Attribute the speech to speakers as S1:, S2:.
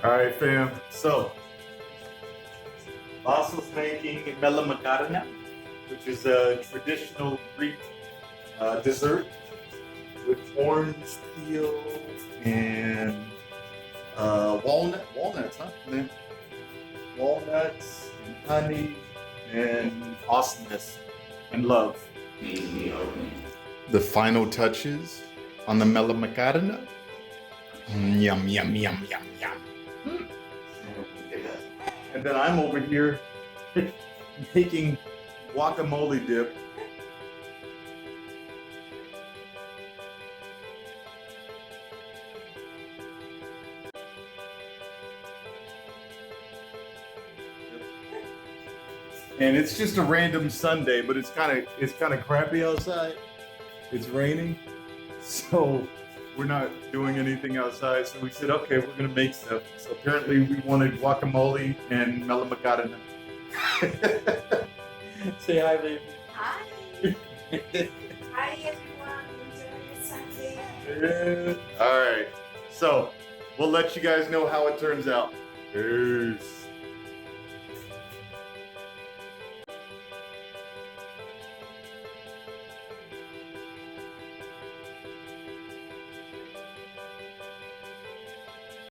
S1: All right, fam. So, Bassel's making Melomakarona, which is a traditional Greek dessert with orange peel and walnuts, huh? And then walnuts and honey and awesomeness and love. The final touches on the Melomakarona. Yum, yum, yum, yum, yum. And then I'm over here making guacamole dip. And it's just a random Sunday, but it's kind of crappy outside. It's raining, so we're not doing anything outside. So we said, okay, we're gonna make stuff. So apparently we wanted guacamole and Melomakarona. Say hi, baby.
S2: Hi. Hi, everyone. Enjoy your Sunday.
S1: Yeah. All right. So we'll let you guys know how it turns out. Peace.